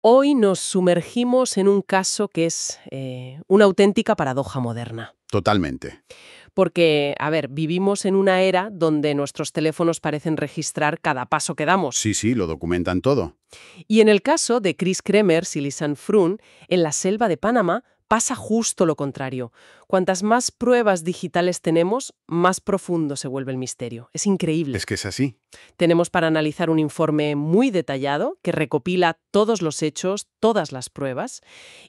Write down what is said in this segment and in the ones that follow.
Hoy nos sumergimos en un caso que es una auténtica paradoja moderna. Totalmente. Porque, a ver, vivimos en una era donde nuestros teléfonos parecen registrar cada paso que damos. Sí, lo documentan todo. Y en el caso de Chris Kremers y Lisanne Frun, en la selva de Panamá, pasa justo lo contrario. Cuantas más pruebas digitales tenemos, más profundo se vuelve el misterio. Es increíble. Es que es así. Tenemos para analizar un informe muy detallado que recopila todos los hechos, todas las pruebas,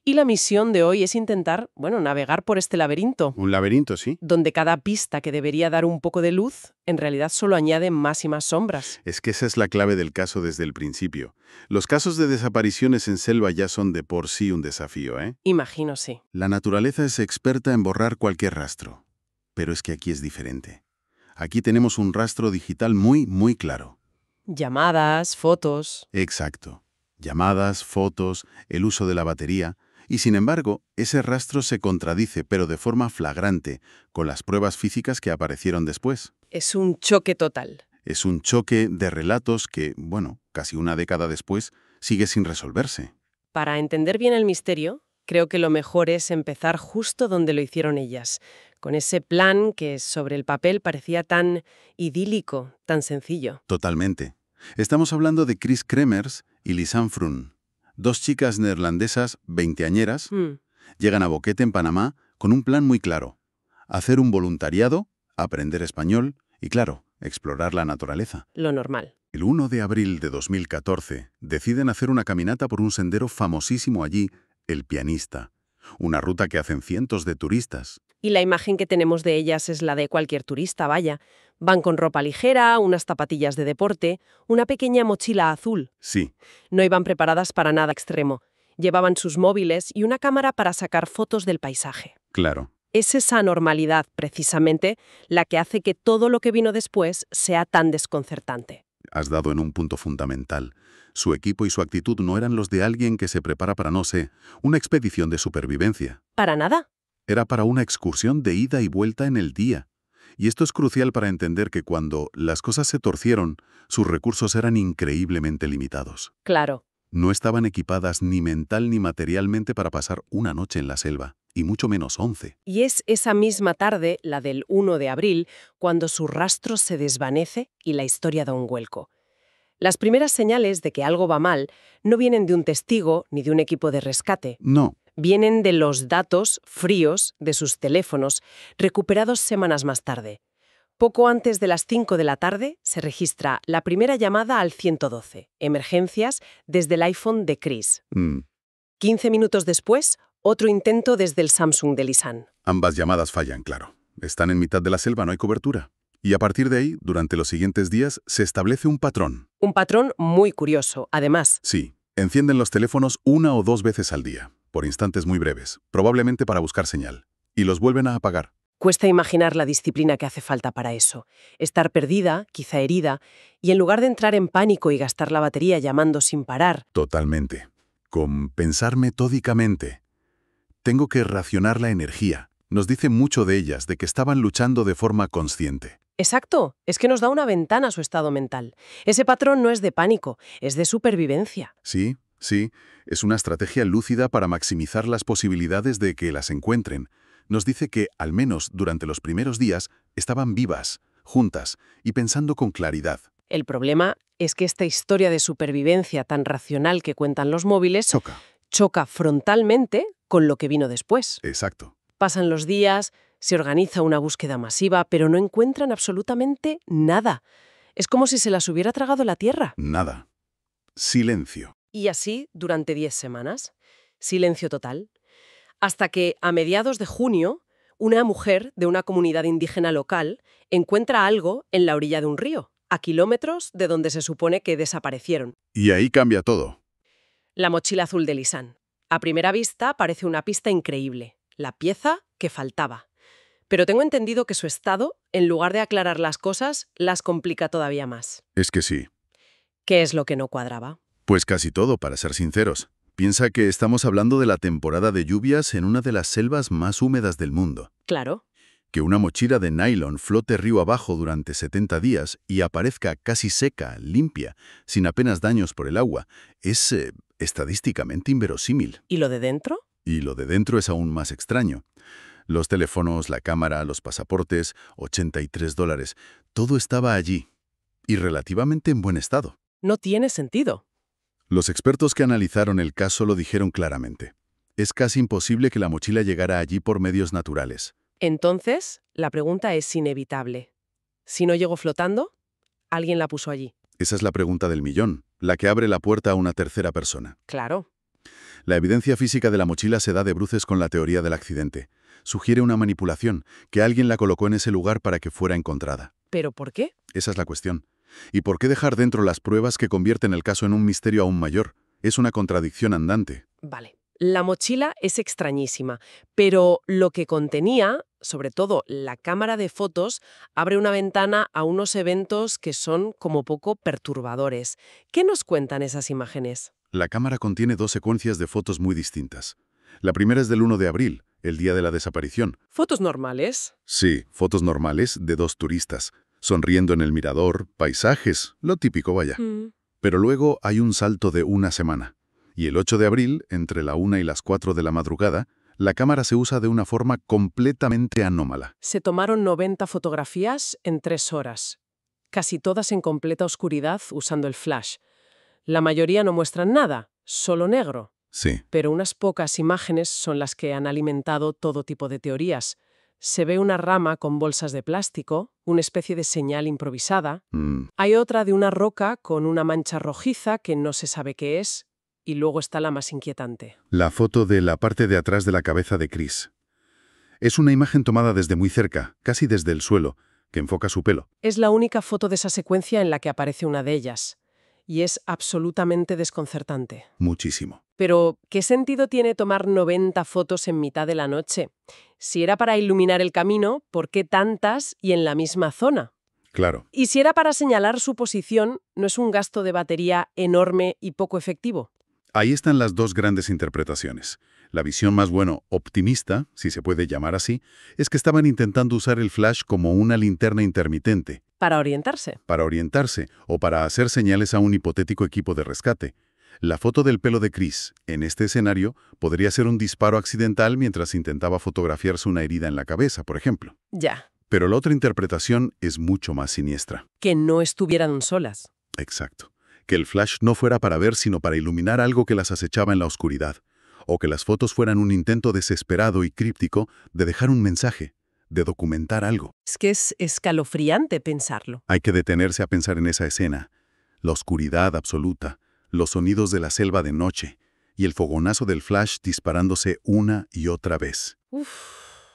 y la misión de hoy es intentar, navegar por este laberinto, Un laberinto, sí. donde cada pista que debería dar un poco de luz, en realidad solo añade más y más sombras. Es que esa es la clave del caso desde el principio. Los casos de desapariciones en selva ya son de por sí un desafío, ¿eh? Imagino, sí. La naturaleza es experta en borrar cualquier rastro. Pero es que aquí es diferente. Aquí tenemos un rastro digital muy claro. Llamadas, fotos. Exacto. Llamadas, fotos, el uso de la batería. Y sin embargo, ese rastro se contradice, pero de forma flagrante, con las pruebas físicas que aparecieron después. Es un choque total. Es un choque de relatos que, casi una década después, sigue sin resolverse. Para entender bien el misterio, creo que lo mejor es empezar justo donde lo hicieron ellas, con ese plan que sobre el papel parecía tan idílico, tan sencillo. Totalmente. Estamos hablando de Chris Kremers y Lisanne Frun, dos chicas neerlandesas veinteañeras, llegan a Boquete, en Panamá, con un plan muy claro: hacer un voluntariado, aprender español y, claro, explorar la naturaleza. Lo normal. El 1 de abril de 2014 deciden hacer una caminata por un sendero famosísimo allí, El Pianista, una ruta que hacen cientos de turistas. Y la imagen que tenemos de ellas es la de cualquier turista, vaya. Van con ropa ligera, unas zapatillas de deporte, una pequeña mochila azul. Sí, No iban preparadas para nada extremo. Llevaban sus móviles y una cámara para sacar fotos del paisaje. claro. Es esa normalidad, precisamente, la que hace que todo lo que vino después sea tan desconcertante. Has dado en un punto fundamental. Su equipo y su actitud no eran los de alguien que se prepara para, no sé, una expedición de supervivencia. ¿Para nada? Era para una excursión de ida y vuelta en el día. Y esto es crucial para entender que cuando las cosas se torcieron, sus recursos eran increíblemente limitados. Claro. No estaban equipadas ni mental ni materialmente para pasar una noche en la selva, y mucho menos 11. Y es esa misma tarde, la del 1 de abril, cuando su rastro se desvanece y la historia da un vuelco. Las primeras señales de que algo va mal no vienen de un testigo ni de un equipo de rescate. No, Vienen de los datos fríos de sus teléfonos, recuperados semanas más tarde. Poco antes de las 5 de la tarde se registra la primera llamada al 112, emergencias, desde el iPhone de Chris. 15 minutos después, otro intento desde el Samsung de Lisanne. ambas llamadas fallan, claro. Están en mitad de la selva, no hay cobertura. Y a partir de ahí, durante los siguientes días, se establece un patrón. Un patrón muy curioso, además. Sí, encienden los teléfonos 1 o 2 veces al día, por instantes muy breves, probablemente para buscar señal, y los vuelven a apagar. Cuesta imaginar la disciplina que hace falta para eso. Estar perdida, quizá herida, y en lugar de entrar en pánico y gastar la batería llamando sin parar. Totalmente. Con pensar metódicamente. Tengo que racionar la energía. Nos dice mucho de ellas, de que estaban luchando de forma consciente. Exacto, es que nos da una ventana a su estado mental. Ese patrón no es de pánico, es de supervivencia. Sí, es una estrategia lúcida para maximizar las posibilidades de que las encuentren. Nos dice que, al menos durante los primeros días, estaban vivas, juntas y pensando con claridad. El problema es que esta historia de supervivencia tan racional que cuentan los móviles choca frontalmente con lo que vino después. Exacto. Pasan los días, se organiza una búsqueda masiva, pero no encuentran absolutamente nada. Es como si se las hubiera tragado la tierra. Nada. Silencio. Y así durante 10 semanas. Silencio total. Hasta que, a mediados de junio, una mujer de una comunidad indígena local encuentra algo en la orilla de un río, a kilómetros de donde se supone que desaparecieron. Y ahí cambia todo. La mochila azul de Lisanne. A primera vista parece una pista increíble, la pieza que faltaba. Pero tengo entendido que su estado, en lugar de aclarar las cosas, las complica todavía más. Es que sí. ¿Qué es lo que no cuadraba? Pues casi todo, para ser sinceros. Piensa que estamos hablando de la temporada de lluvias en una de las selvas más húmedas del mundo. Claro. Que una mochila de nylon flote río abajo durante 70 días y aparezca casi seca, limpia, sin apenas daños por el agua, es estadísticamente inverosímil. ¿Y lo de dentro? Y lo de dentro es aún más extraño. Los teléfonos, la cámara, los pasaportes, $83. Todo estaba allí, y relativamente en buen estado. No tiene sentido. Los expertos que analizaron el caso lo dijeron claramente. Es casi imposible que la mochila llegara allí por medios naturales. Entonces, la pregunta es inevitable. Si no llegó flotando, alguien la puso allí. Esa es la pregunta del millón, la que abre la puerta a una tercera persona. Claro. La evidencia física de la mochila se da de bruces con la teoría del accidente. Sugiere una manipulación, que alguien la colocó en ese lugar para que fuera encontrada. ¿Pero por qué? Esa es la cuestión. ¿Y por qué dejar dentro las pruebas que convierten el caso en un misterio aún mayor? Es una contradicción andante. Vale. La mochila es extrañísima, pero lo que contenía, sobre todo la cámara de fotos, abre una ventana a unos eventos que son como poco perturbadores. ¿Qué nos cuentan esas imágenes? La cámara contiene 2 secuencias de fotos muy distintas. La primera es del 1 de abril, el día de la desaparición. ¿Fotos normales? Sí, fotos normales de 2 turistas, sonriendo en el mirador, paisajes, lo típico, vaya. Pero luego hay un salto de una semana. Y el 8 de abril, entre la 1 y las 4 de la madrugada, la cámara se usa de una forma completamente anómala. Se tomaron 90 fotografías en 3 horas, casi todas en completa oscuridad usando el flash. La mayoría no muestran nada, solo negro. Sí. Pero unas pocas imágenes son las que han alimentado todo tipo de teorías. Se ve una rama con bolsas de plástico, una especie de señal improvisada. Hay otra de una roca con una mancha rojiza que no se sabe qué es. Y luego está la más inquietante. La foto de la parte de atrás de la cabeza de Chris. Es una imagen tomada desde muy cerca, casi desde el suelo, que enfoca su pelo. Es la única foto de esa secuencia en la que aparece una de ellas. Y es absolutamente desconcertante. Muchísimo. Pero, ¿qué sentido tiene tomar 90 fotos en mitad de la noche? Si era para iluminar el camino, ¿por qué tantas y en la misma zona? Claro. Y si era para señalar su posición, ¿no es un gasto de batería enorme y poco efectivo? Ahí están las 2 grandes interpretaciones. La visión más optimista, si se puede llamar así, es que estaban intentando usar el flash como una linterna intermitente. Para orientarse. Para orientarse o para hacer señales a un hipotético equipo de rescate. La foto del pelo de Chris, en este escenario, podría ser un disparo accidental mientras intentaba fotografiarse una herida en la cabeza, por ejemplo. Ya. Pero la otra interpretación es mucho más siniestra. Que no estuvieran solas. Exacto. Que el flash no fuera para ver, sino para iluminar algo que las acechaba en la oscuridad. O que las fotos fueran un intento desesperado y críptico de dejar un mensaje, de documentar algo. Es que es escalofriante pensarlo. Hay que detenerse a pensar en esa escena. La oscuridad absoluta, los sonidos de la selva de noche y el fogonazo del flash disparándose una y otra vez. Uf.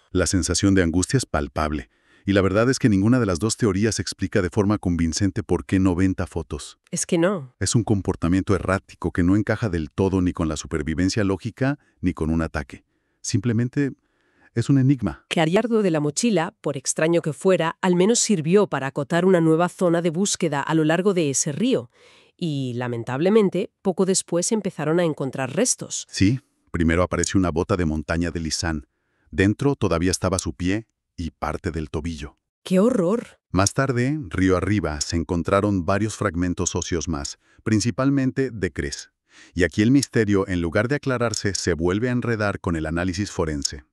La sensación de angustia es palpable. Y la verdad es que ninguna de las 2 teorías explica de forma convincente por qué 90 fotos. Es que no. Es un comportamiento errático que no encaja del todo ni con la supervivencia lógica ni con un ataque. Simplemente es un enigma. Que hallazgo de la mochila, por extraño que fuera, al menos sirvió para acotar una nueva zona de búsqueda a lo largo de ese río. Y, lamentablemente, poco después empezaron a encontrar restos. Sí, primero apareció una bota de montaña de Lisanne. Dentro todavía estaba su pie y parte del tobillo. ¡Qué horror! Más tarde, río arriba, se encontraron varios fragmentos óseos más, principalmente de Chris. Y aquí el misterio, en lugar de aclararse, se vuelve a enredar con el análisis forense.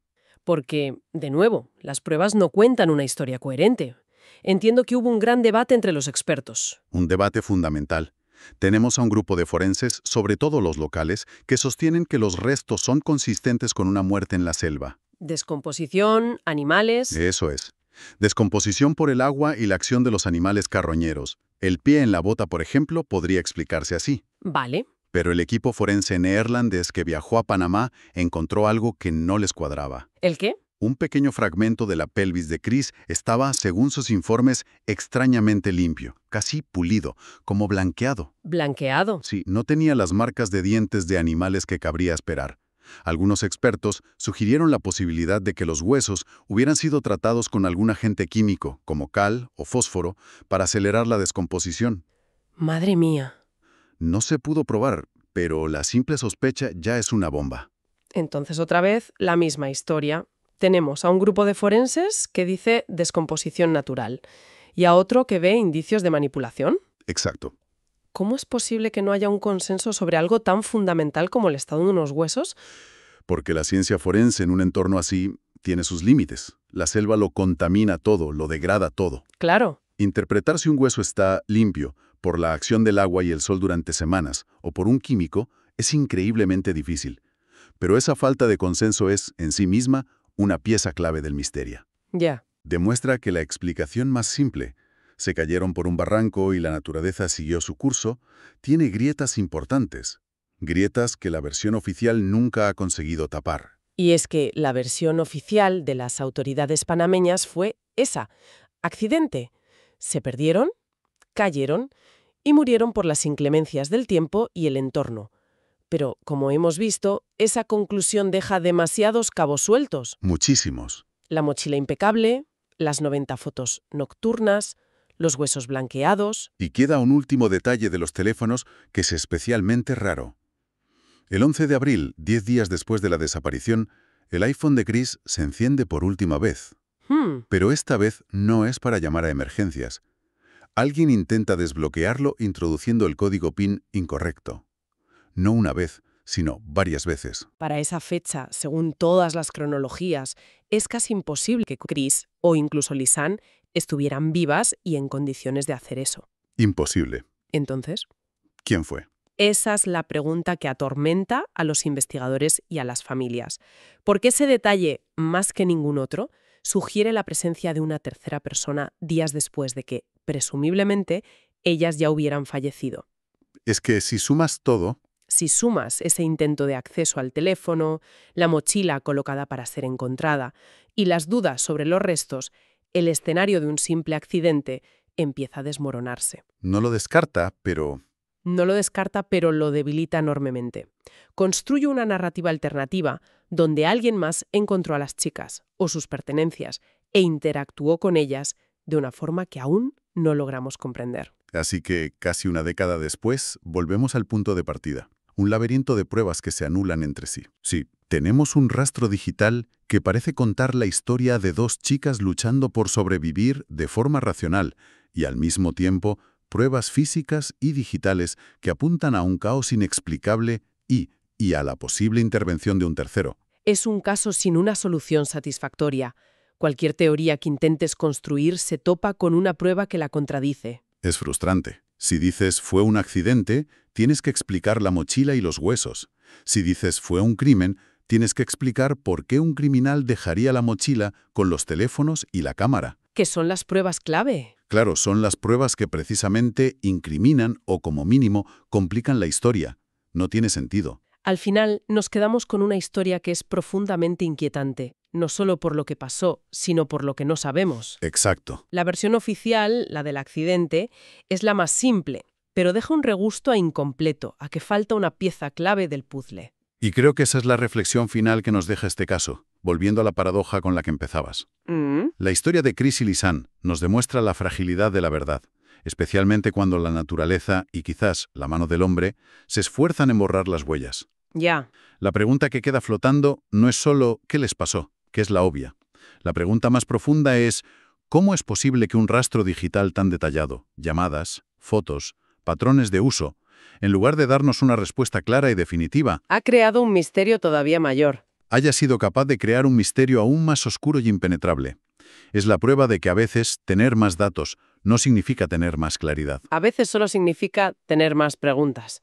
Porque, de nuevo, las pruebas no cuentan una historia coherente. Entiendo que hubo un gran debate entre los expertos. Un debate fundamental. Tenemos a un grupo de forenses, sobre todo los locales, que sostienen que los restos son consistentes con una muerte en la selva. Descomposición, animales... Eso es. Descomposición por el agua y la acción de los animales carroñeros. El pie en la bota, por ejemplo, podría explicarse así. Vale. Pero el equipo forense neerlandés que viajó a Panamá encontró algo que no les cuadraba. ¿El qué? Un pequeño fragmento de la pelvis de Chris estaba, según sus informes, extrañamente limpio, casi pulido, como blanqueado. ¿Blanqueado? Sí, no tenía las marcas de dientes de animales que cabría esperar. Algunos expertos sugirieron la posibilidad de que los huesos hubieran sido tratados con algún agente químico, como cal o fósforo, para acelerar la descomposición. Madre mía. No se pudo probar, pero la simple sospecha ya es una bomba. Entonces otra vez, la misma historia. Tenemos a un grupo de forenses que dice descomposición natural y a otro que ve indicios de manipulación. Exacto. ¿Cómo es posible que no haya un consenso sobre algo tan fundamental como el estado de unos huesos? Porque la ciencia forense en un entorno así tiene sus límites. La selva lo contamina todo, lo degrada todo. Claro. Interpretar si un hueso está limpio por la acción del agua y el sol durante semanas o por un químico es increíblemente difícil. Pero esa falta de consenso es, en sí misma, una pieza clave del misterio. Ya. Demuestra que la explicación más simple, se cayeron por un barranco y la naturaleza siguió su curso, tiene grietas importantes. Grietas que la versión oficial nunca ha conseguido tapar. Y es que la versión oficial de las autoridades panameñas fue esa: accidente. Se perdieron, cayeron y murieron por las inclemencias del tiempo y el entorno. Pero, como hemos visto, esa conclusión deja demasiados cabos sueltos. Muchísimos. La mochila impecable, las 90 fotos nocturnas, los huesos blanqueados. Y queda un último detalle de los teléfonos que es especialmente raro. El 11 de abril, 10 días después de la desaparición, el iPhone de Chris se enciende por última vez. Pero esta vez no es para llamar a emergencias. Alguien intenta desbloquearlo introduciendo el código PIN incorrecto. No una vez, sino varias veces. Para esa fecha, según todas las cronologías, es casi imposible que Chris o incluso Lisanne estuvieran vivas y en condiciones de hacer eso. Imposible. Entonces, ¿Quién fue? esa es la pregunta que atormenta a los investigadores y a las familias. Porque ese detalle, más que ningún otro, sugiere la presencia de una tercera persona días después de que, presumiblemente, ellas ya hubieran fallecido. Es que si sumas todo, Si sumas ese intento de acceso al teléfono, la mochila colocada para ser encontrada y las dudas sobre los restos, el escenario de un simple accidente empieza a desmoronarse. no lo descarta, pero No lo descarta, pero lo debilita enormemente. Construye una narrativa alternativa donde alguien más encontró a las chicas o sus pertenencias e interactuó con ellas de una forma que aún no logramos comprender. así que casi una década después volvemos al punto de partida. Un laberinto de pruebas que se anulan entre sí. Sí, tenemos un rastro digital que parece contar la historia de dos chicas luchando por sobrevivir de forma racional y al mismo tiempo pruebas físicas y digitales que apuntan a un caos inexplicable y a la posible intervención de un tercero. Es un caso sin una solución satisfactoria. Cualquier teoría que intentes construir se topa con una prueba que la contradice. Es frustrante. Si dices fue un accidente, tienes que explicar la mochila y los huesos. Si dices fue un crimen, tienes que explicar por qué un criminal dejaría la mochila con los teléfonos y la cámara. ¿Qué son las pruebas clave? Claro, son las pruebas que precisamente incriminan o, como mínimo, complican la historia. No tiene sentido. Al final, nos quedamos con una historia que es profundamente inquietante, no solo por lo que pasó, sino por lo que no sabemos. Exacto. La versión oficial, la del accidente, es la más simple, pero deja un regusto a incompleto, a que falta una pieza clave del puzzle. Y creo que esa es la reflexión final que nos deja este caso, volviendo a la paradoja con la que empezabas. La historia de Chris y Lisanne nos demuestra la fragilidad de la verdad, especialmente cuando la naturaleza y quizás la mano del hombre se esfuerzan en borrar las huellas. Ya. La pregunta que queda flotando no es solo ¿qué les pasó?, que es la obvia. La pregunta más profunda es ¿cómo es posible que un rastro digital tan detallado, llamadas, fotos, patrones de uso, en lugar de darnos una respuesta clara y definitiva, Ha creado un misterio todavía mayor. haya sido capaz de crear un misterio aún más oscuro y impenetrable? Es la prueba de que a veces tener más datos no significa tener más claridad. A veces solo significa tener más preguntas.